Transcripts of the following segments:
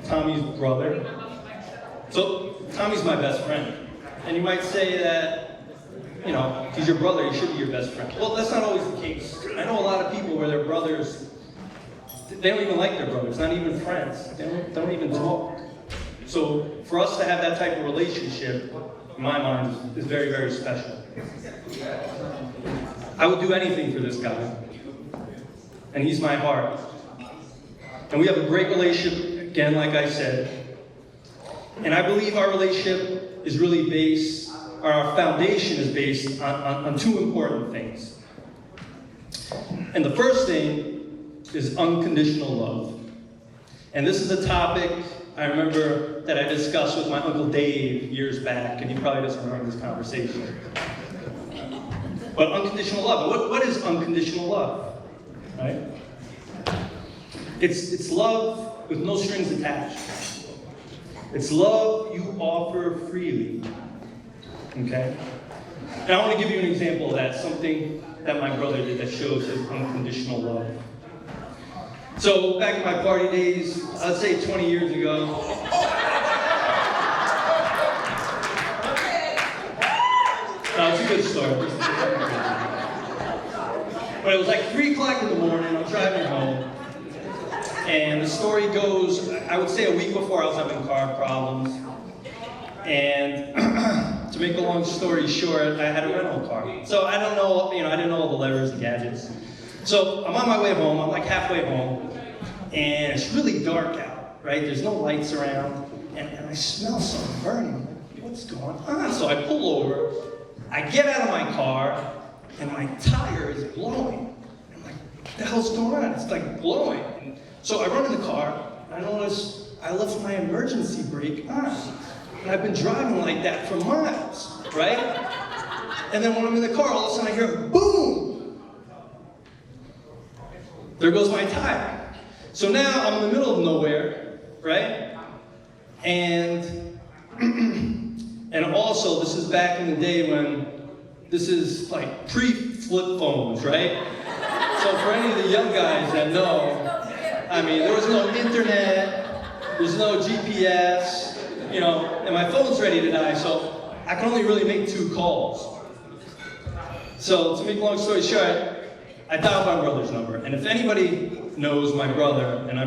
Tommy's brother. So Tommy's my best friend. And you might say that, you know, he's your brother, he should be your best friend. Well, that's not always the case. I know a lot of people where their brothers, they don't even like their brothers, not even friends. They don't even talk. So for us to have that type of relationship, in my mind, is very, very special. I would do anything for this guy. And he's my heart. And we have a great relationship, again, like I said. And I believe our relationship is really based, or our foundation is based on two important things. And the first thing is unconditional love. And this is a topic I remember that I discussed with my Uncle Dave years back, and he probably doesn't remember this conversation. But unconditional love, what is unconditional love? Right? It's love with no strings attached. It's love you offer freely. Okay? And I want to give you an example of that, something that my brother did that shows his unconditional love. So, back in my party days, I'd say 20 years ago, no, it's a good story. But it was like 3 o'clock in the morning, I'm driving home, and the story goes, I would say a week before I was having car problems, and to make a long story short, I had a rental car. So I don't know, I didn't know all the levers and gadgets. So I'm on my way home, I'm like halfway home, and it's really dark out, right? There's no lights around, and I smell something burning. What's going on? So I pull over, I get out of my car, and my tire is blowing. I'm like, what the hell's going on? It's like blowing. And so I run in the car, and I notice I left my emergency brake on. And I've been driving like that for miles, right? And then when I'm in the car, all of a sudden I hear, boom! There goes my tire. So now I'm in the middle of nowhere, right? And also, this is back in the day when this is like pre-flip phones, right? So for any of the young guys that know, I mean, there was no internet, there's no GPS, and my phone's ready to die, so I can only really make 2 calls. So to make a long story short, I dialed my brother's number, and if anybody knows my brother, and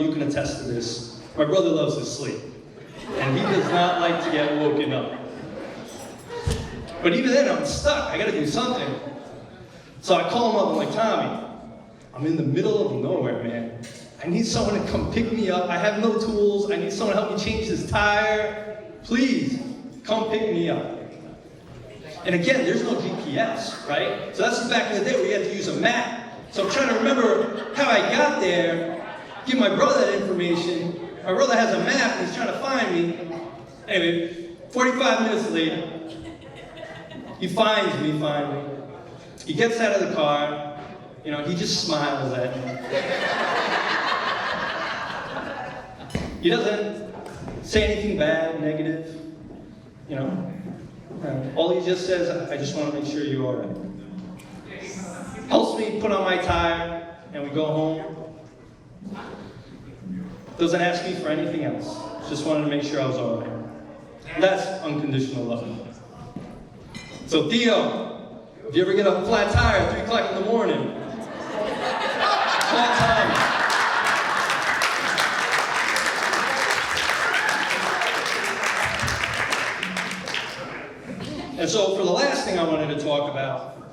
you can attest to this, my brother loves to sleep, and he does not like to get woken up. But even then, I'm stuck. I gotta do something. So I call him up. I'm like, Tommy, I'm in the middle of nowhere, man. I need someone to come pick me up. I have no tools. I need someone to help me change this tire. Please, come pick me up. And again, there's no GPS, right? So that's back in the day where you had to use a map. So I'm trying to remember how I got there, give my brother that information. My brother has a map and he's trying to find me. Anyway, 45 minutes later, he finds me finally. He gets out of the car, he just smiles at me. He doesn't say anything bad, negative, all he just says, I just want to make sure you're all right. Helps me put on my tire, and we go home. Doesn't ask me for anything else. Just wanted to make sure I was all right. That's unconditional love. So Theo, if you ever get a flat tire at 3 o'clock in the morning, flat tire. And so for the last thing I wanted to talk about